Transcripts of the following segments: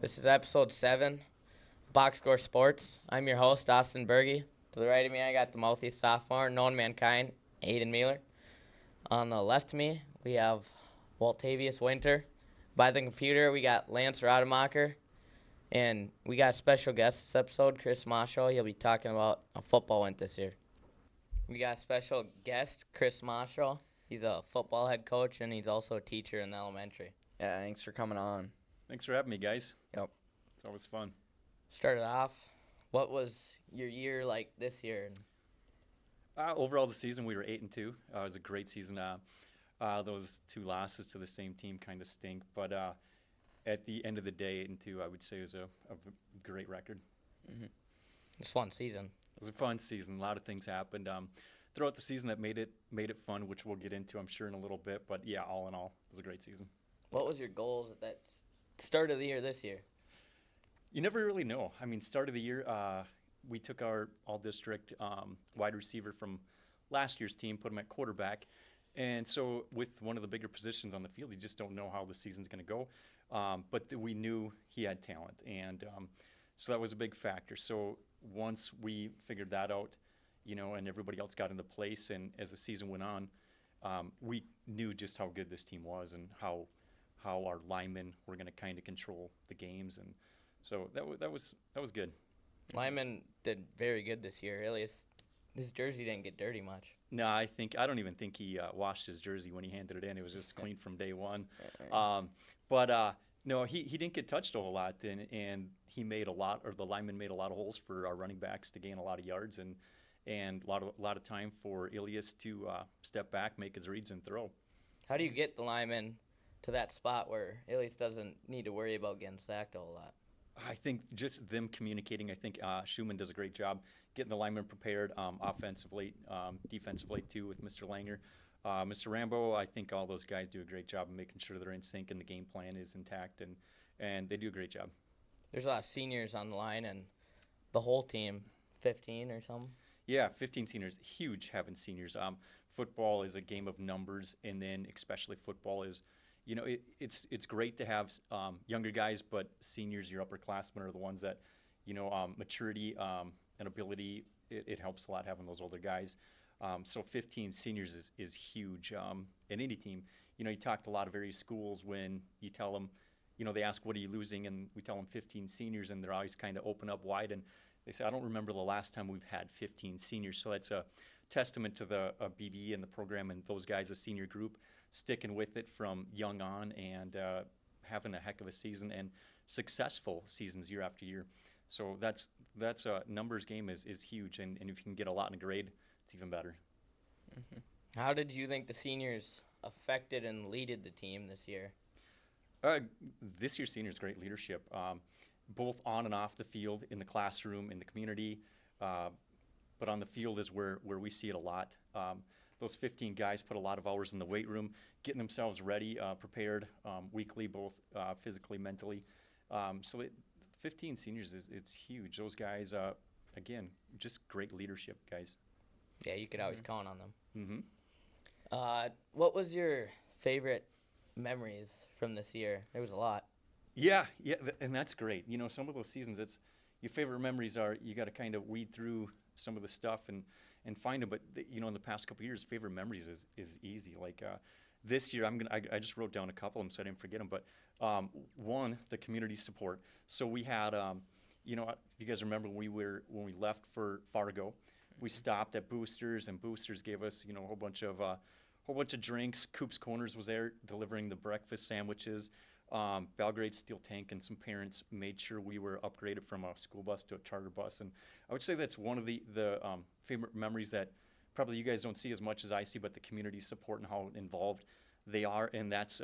This is episode 7, Box Score Sports. I'm your host, Austin Berge. To the right of me, I got the mouthy sophomore, known mankind, Aiden Mueller. On the left of me, we have Waltavius Winter. By the computer, we got Lance Rademacher. And we got a special guest this episode, Chris Moscho. He'll be talking about a football win this year. We got a special guest, Chris Moscho. He's a football head coach, and he's also a teacher in the elementary. Yeah, thanks for coming on. Thanks for having me, guys. Yep. It's always fun. Started off, what was your year like this year? Overall, the season we were 8-2. It was a great season. Those 2 losses to the same team kind of stink, but at the end of the day, 8-2, I would say was a great record. Mm-hmm. It's a fun season. It was a fun season. A lot of things happened throughout the season that made it fun, which we'll get into, I'm sure, in a little bit. But yeah, all in all, it was a great season. What was your goals at that start of the year this year? You never really know. I mean, start of the year, we took our all-district wide receiver from last year's team, put him at quarterback. And so with one of the bigger positions on the field, you just don't know how the season's going to go. But we knew he had talent, and so that was a big factor. So once we figured that out, and everybody else got into place, and as the season went on, we knew just how good this team was and how our linemen were going to kind of control the games, and so that was good. Lyman did very good this year. His jersey didn't get dirty much. No, I don't even think he washed his jersey when he handed it in. It was just clean from day one. No, he didn't get touched a whole lot, and he made the lineman made a lot of holes for our running backs to gain a lot of yards, and a lot of time for Ilias to step back, make his reads, and throw. How do you get the lineman to that spot where Ilias doesn't need to worry about getting sacked a whole lot? I think just them communicating. I think Schumann does a great job getting the linemen prepared offensively, defensively too, with Mr. Langer. Mr. Rambo, I think all those guys do a great job of making sure they're in sync and the game plan is intact, and they do a great job. There's a lot of seniors on the line, and the whole team, 15 or something? Yeah, 15 seniors. Huge having seniors. Football is a game of numbers, and then especially football is, it's great to have younger guys, but seniors, your upperclassmen, are the ones that, maturity and ability, it helps a lot having those older guys. So 15 seniors is huge in any team. You talk to a lot of various schools when you tell them, they ask, what are you losing? And we tell them 15 seniors, and they're always kind of open up wide. And they say, I don't remember the last time we've had 15 seniors. So that's a testament to the BDE and the program and those guys, a senior group, sticking with it from young on and having a heck of a season and successful seasons year after year. So that's a numbers game is huge, and if you can get a lot in a grade, it's even better. Mm-hmm. How did you think the seniors affected and leaded the team this year? This year's seniors, great leadership, both on and off the field, in the classroom, in the community, but on the field is where we see it a lot. Those 15 guys put a lot of hours in the weight room, getting themselves ready, prepared weekly, both physically, mentally. 15 seniors, it's huge. Those guys, again, just great leadership guys. Yeah, you could always count on them. Mm-hmm. What was your favorite memories from this year? There was a lot. Yeah, and that's great. Some of those seasons, your favorite memories are, you got to kind of weed through some of the stuff and find them. But in the past couple of years, favorite memories is easy. Like this year, I just wrote down a couple of them so I didn't forget them. But one, the community support. So we had, if you guys remember when we left for Fargo, we stopped at Boosters, and Boosters gave us a whole bunch of drinks. Coop's Corners was there delivering the breakfast sandwiches. Belgrade Steel Tank and some parents made sure we were upgraded from a school bus to a charter bus, and I would say that's one of the favorite memories that probably you guys don't see as much as I see, but the community support and how involved they are, and that's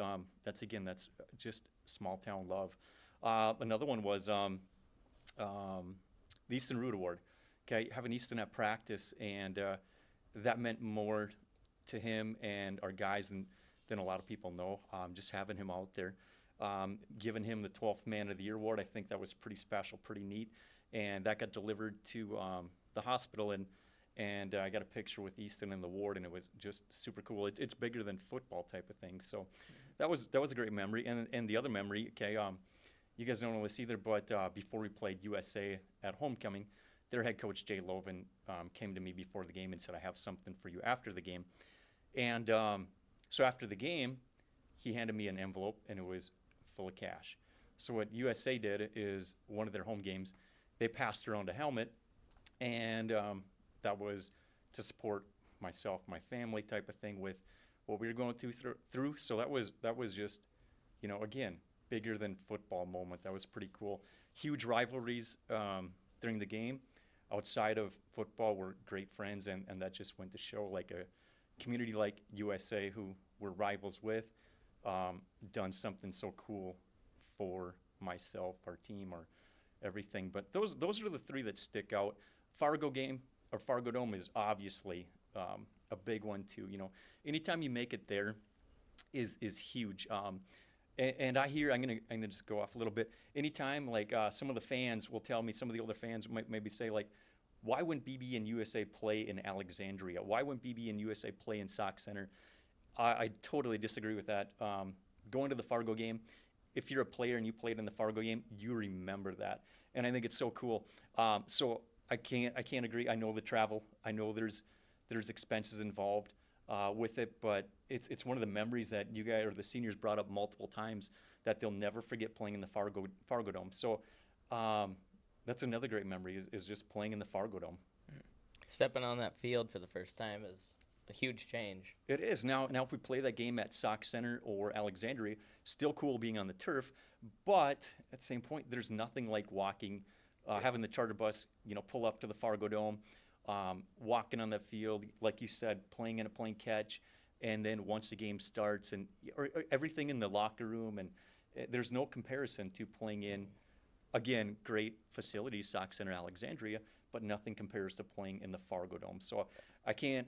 just small town love. Another one was the Easton Root Award. Okay, having Easton at practice, and that meant more to him and our guys than a lot of people know. Just having him out there, giving him the 12th Man of the Year award, I think that was pretty special, pretty neat, and that got delivered to the hospital, and I got a picture with Easton and the ward, and it was just super cool. It's bigger than football type of thing, so that was a great memory. And the other memory, okay, you guys don't know this either, but before we played USA at homecoming, their head coach Jay Loven came to me before the game and said, "I have something for you after the game." And so after the game, he handed me an envelope and it was full of cash. So what USA did is one of their home games, they passed around a helmet, and that was to support myself, my family type of thing with what we were going through. So that was just, again, bigger than football moment. That was pretty cool. Huge rivalries during the game. Outside of football, we're great friends, and that just went to show like a community like USA, who we're rivals with, done something so cool for myself, our team, or everything. But those are the three that stick out. Fargo game or Fargo Dome is obviously a big one too. Anytime you make it there is huge. And I hear I'm gonna just go off a little bit. Anytime like some of the fans will tell me, some of the older fans might maybe say like, why wouldn't BB and USA play in Alexandria? Why wouldn't BB and USA play in Sauk Center? I totally disagree with that. Going to the Fargo game, if you're a player and you played in the Fargo game, you remember that, and I think it's so cool. So I can't agree. I know the travel. I know there's expenses involved with it, but it's one of the memories that you guys or the seniors brought up multiple times that they'll never forget playing in the Fargo Dome. So that's another great memory is just playing in the Fargo Dome. Stepping on that field for the first time is a huge change. It is. Now if we play that game at Sauk Center or Alexandria, still cool being on the turf, but at the same point, there's nothing like walking, having the charter bus, pull up to the Fargo Dome, walking on the field, like you said, playing catch, and then once the game starts, and or everything in the locker room, and there's no comparison to playing in, again, great facilities, Sauk Center, Alexandria, but nothing compares to playing in the Fargo Dome. So I can't.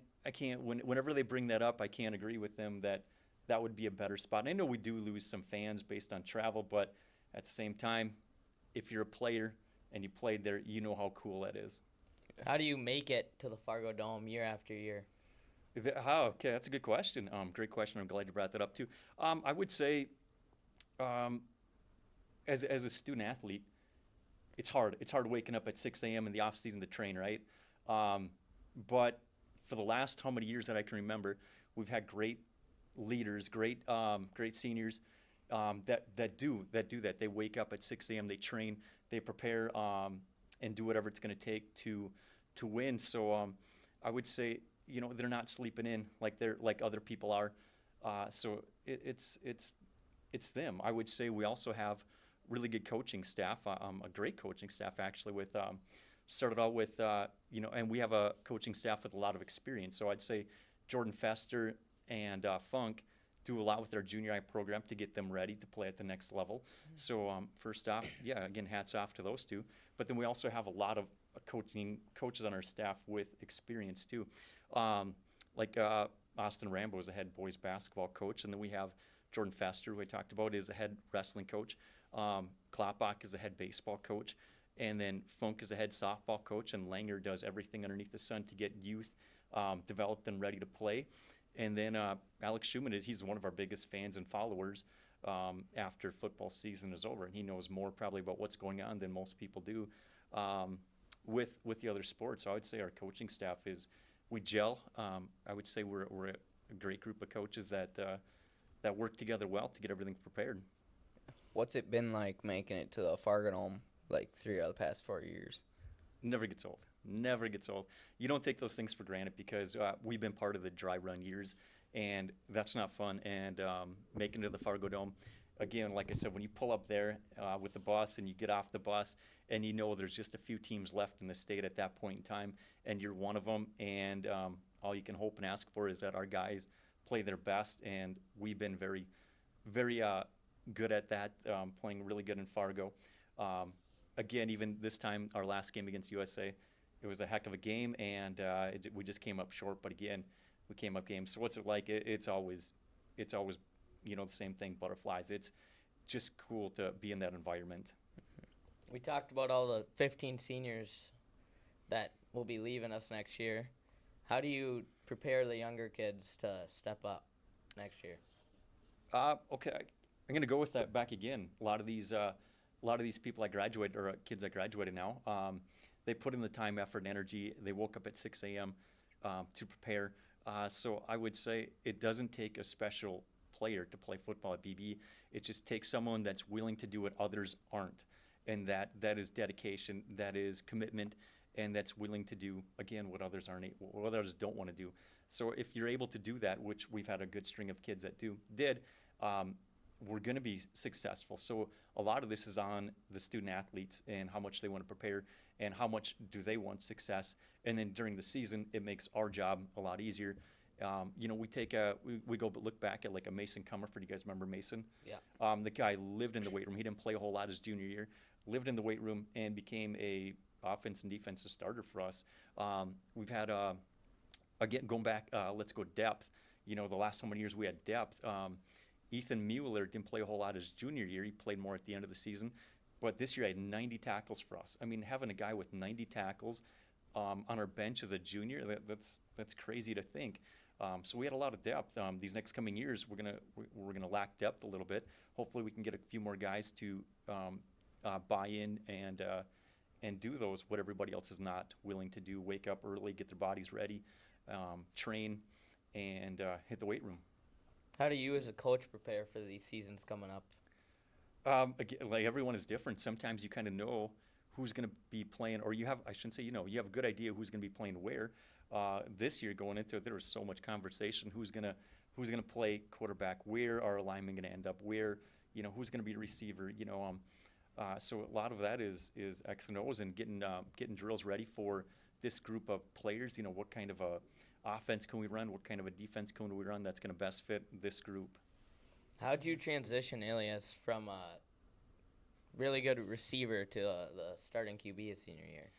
Whenever they bring that up, I can't agree with them that would be a better spot. And I know we do lose some fans based on travel, but at the same time, if you're a player and you played there, you know how cool that is. How do you make it to the Fargo Dome year after year? Okay, that's a good question. Great question. I'm glad you brought that up too. I would say, as a student athlete, it's hard. It's hard waking up at 6 a.m. in the off season to train, right? But for the last how many years that I can remember, we've had great leaders, great seniors that do that. They wake up at 6 a.m. They train, they prepare, and do whatever it's going to take to win. So I would say they're not sleeping in like other people are. So it's them. I would say we also have really good coaching staff, a great coaching staff actually. With started out with and we have a coaching staff with a lot of experience. So I'd say Jordan Fester and Funk do a lot with their junior high program to get them ready to play at the next level. So first off, again, hats off to those two. But then we also have a lot of coaches on our staff with experience too. Like Austin Rambo is a head boys basketball coach, and then we have Jordan Fester, who I talked about, is a head wrestling coach. Klopbach is a head baseball coach, and then Funk is a head softball coach, and Langer does everything underneath the sun to get youth developed and ready to play. And then Alex Schumann he's one of our biggest fans and followers after football season is over, and he knows more probably about what's going on than most people do with the other sports. So I would say our coaching staff we gel. I would say we're a great group of coaches that work together well to get everything prepared. What's it been like making it to the Fargo Dome like 3 out of the past 4 years? Never gets old. Never gets old. You don't take those things for granted because we've been part of the dry run years, and that's not fun. And making it to the Fargo Dome, again, like I said, when you pull up there with the bus and you get off the bus and there's just a few teams left in the state at that point in time, and you're one of them, and all you can hope and ask for is that our guys play their best, and we've been very, very good at that, playing really good in Fargo. Again, even this time, our last game against USA, it was a heck of a game, and we just came up short. But again, we came up game. So what's it like? It's always the same thing, butterflies. It's just cool to be in that environment. We talked about all the 15 seniors that will be leaving us next year. How do you prepare the younger kids to step up next year? Okay, I'm going to go with that back again. A lot of these a lot of these people that graduate or kids that graduated now, they put in the time, effort, and energy. They woke up at 6 a.m. To prepare. So I would say it doesn't take a special player to play football at BB. It just takes someone that's willing to do what others aren't, and that is dedication, that is commitment, and that's willing to do again what others aren't, what others don't want to do. So if you're able to do that, which we've had a good string of kids that did, we're going to be successful. So a lot of this is on the student athletes and how much they want to prepare and how much do they want success. And then during the season, it makes our job a lot easier. We go look back at like a Mason Comerford. You guys remember Mason? Yeah. The guy lived in the weight room. He didn't play a whole lot his junior year. Lived in the weight room and became a offense and defensive starter for us. We've had again going back. Let's go depth. The last so many years we had depth. Ethan Mueller didn't play a whole lot his junior year. He played more at the end of the season. But this year I had 90 tackles for us. I mean, having a guy with 90 tackles on our bench as a junior, that's crazy to think. So we had a lot of depth. These next coming years, we're gonna lack depth a little bit. Hopefully, we can get a few more guys to buy in and do what everybody else is not willing to do. Wake up early, get their bodies ready, train, and hit the weight room. How do you as a coach prepare for these seasons coming up? Again, like everyone is different. Sometimes you kind of know who's going to be playing, or you have a good idea who's going to be playing where. This year going into it, there was so much conversation. Who's gonna play quarterback? Where are linemen going to end up? Where, who's going to be a receiver? So a lot of that is X and O's and getting drills ready for this group of players. What kind of a offense can we run? What kind of a defense can we run that's going to best fit this group? How'd you transition Ilias from a really good receiver to the starting QB his senior year?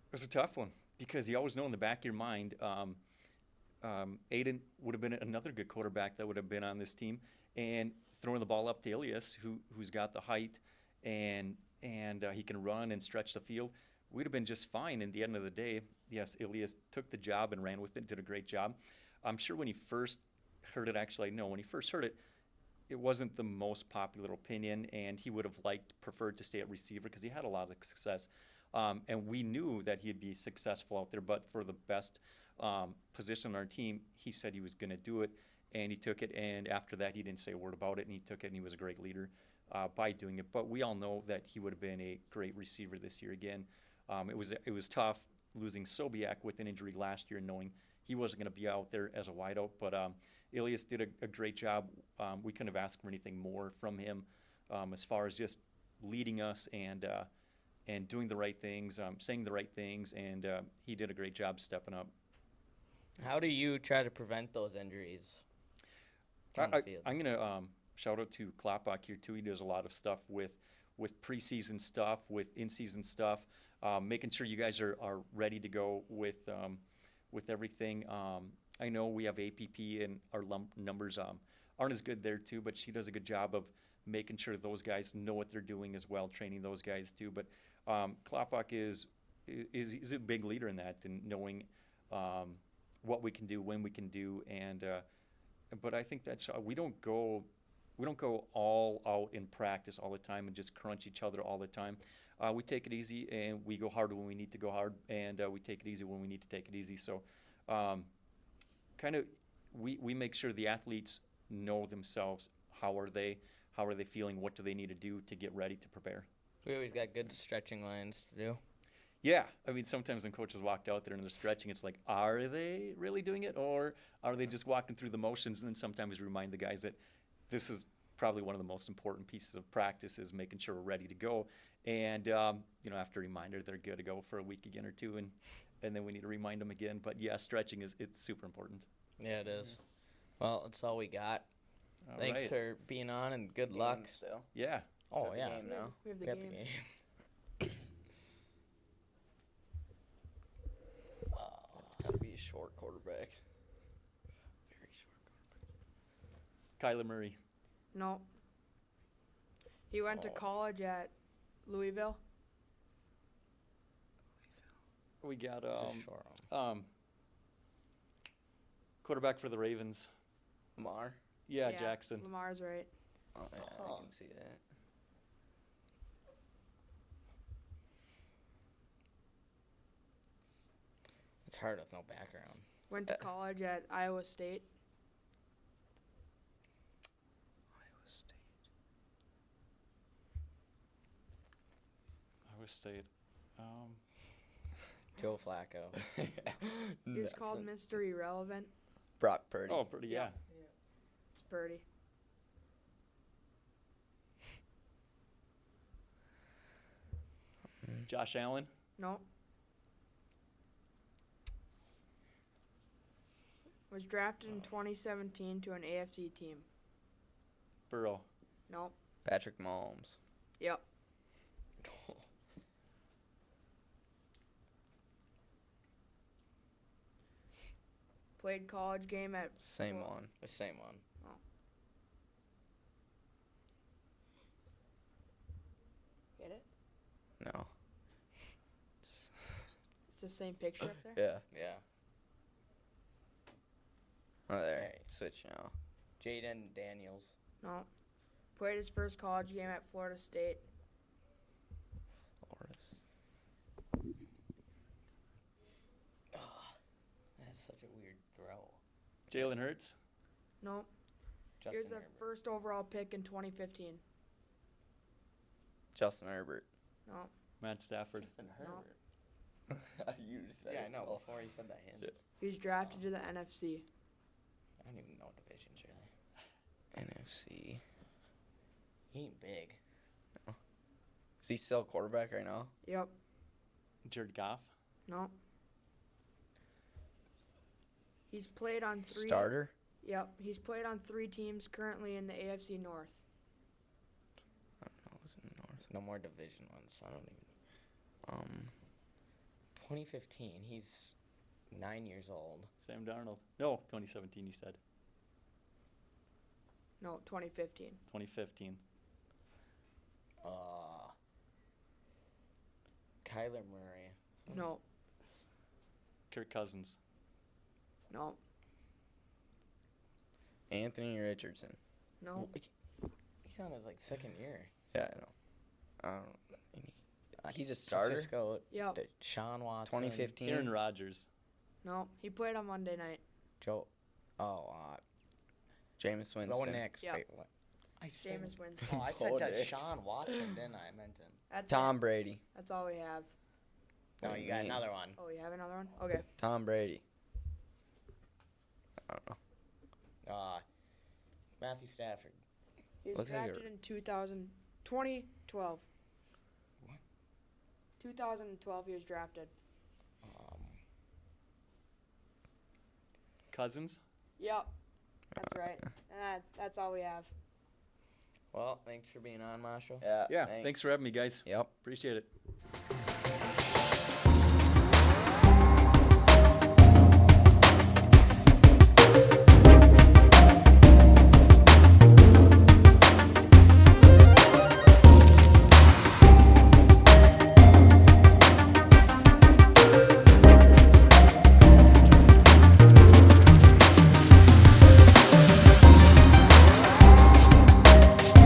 It was a tough one because you always know in the back of your mind, Aiden would have been another good quarterback that would have been on this team, and throwing the ball up to Ilias, who's got the height and he can run and stretch the field, we'd have been just fine. In the end of the day, yes, Ilias took the job and ran with it, did a great job. I'm sure when he first heard it, when he first heard it, it wasn't the most popular opinion, and he would have preferred to stay at receiver because he had a lot of success. And we knew that he'd be successful out there, but for the best position on our team, he said he was going to do it, and he took it. And after that, he didn't say a word about it, and he took it, and he was a great leader by doing it. But we all know that he would have been a great receiver this year again. It was tough losing Sobiak with an injury last year and knowing he wasn't going to be out there as a wideout. But Ilias did a great job. We couldn't have asked for anything more from him as far as just leading us and doing the right things, saying the right things, and he did a great job stepping up. How do you try to prevent those injuries on the field? I'm going to shout out to Klopbach here, too. He does a lot of stuff with preseason stuff, with in-season stuff, making sure you guys are ready to go with everything. I know we have APP and our numbers aren't as good there, too, but she does a good job of making sure those guys know what they're doing as well, training those guys, too. But Klopbach is a big leader in that and knowing what we can do, when we can do, and but I think that's we don't go all out in practice all the time and just crunch each other all the time. We take it easy and we go hard when we need to go hard, and we take it easy when we need to take it easy. So we make sure the athletes know themselves. How are they feeling? What do they need to do to get ready to prepare? We always got good stretching lines to do. Yeah, I mean, sometimes when coaches walked out there and they're stretching, it's like, are they really doing it, or are they just walking through the motions? And then sometimes we remind the guys that this is probably one of the most important pieces of practice, is making sure we're ready to go. And after a reminder, they're good to go for a week again or two, and then we need to remind them again. But yeah, stretching it's super important. Yeah, it is. Well, that's all we got. All Thanks right. for being on, and good luck. Still. Yeah. Oh, The yeah. game now. We have the We got game. the game. It's got to be a short quarterback. Very short quarterback. Kyler Murray. No. He went to Oh. college at Louisville. We got Just short one. quarterback for the Ravens. Lamar. Yeah, Jackson. Lamar's right. Oh, yeah, Oh. I can see that. It's hard with no background. Went to college at Iowa State. Iowa State. Iowa State. Joe Flacco. He was called Mr. Irrelevant. Brock Purdy. Oh, pretty, yeah. It's Purdy. Josh Allen. No. Was drafted in 2017 to an AFC team. Burrow. No. Patrick Mahomes. Yep. Played college game at Same one. The same one. Get it? No. It's the same picture up there. Yeah. Yeah. Oh, there. Hey. Switch now. Jaden Daniels. No. Played his first college game at Florida State. Flores. That's such a weird throw. Jalen Hurts. No. He Justin was the Herbert. first overall pick in 2015. Justin Herbert. No. Matt Stafford. Justin No. Herbert. You said Yeah, I it, know. so. Before he said that hint. Yeah. He was drafted to the NFC. I don't even know divisions really. NFC. He ain't big. Is he still quarterback right now? Yep. Jared Goff. No. He's played on three. Starter? Yep. He's played on 3 teams currently in the AFC North. I don't know. It was in the North. No more division ones. I don't even. 2015. He's 9 years old. Sam Darnold. No, 2017 you said. No, 2015. 2015. Kyler Murray. No. Kirk Cousins. No. Anthony Richardson. No. He's on his like second year. Yeah, I know. I don't. He's a starter. Francisco, Yep. Sean Watson. 2015. Aaron Rodgers. No. He played on Monday night. Joe. Oh, Jameis Bo Winston. Nix. Yep. Wait, what? I said. Jameis Winston. Oh, I Bo said Nix. Sean Watson, didn't I? I meant him. That's Tom it. Brady. That's all we have. No, What do you you got mean? another one. Oh, you have another one? Okay. Tom Brady. I don't know. Matthew Stafford. He was Looks like drafted in 2012. What? 2012 he was drafted. Cousins. Yep. That's right. That's all we have. Well, thanks for being on, Moscho. Yeah. Yeah. Thanks for having me, guys. Yep. Appreciate it.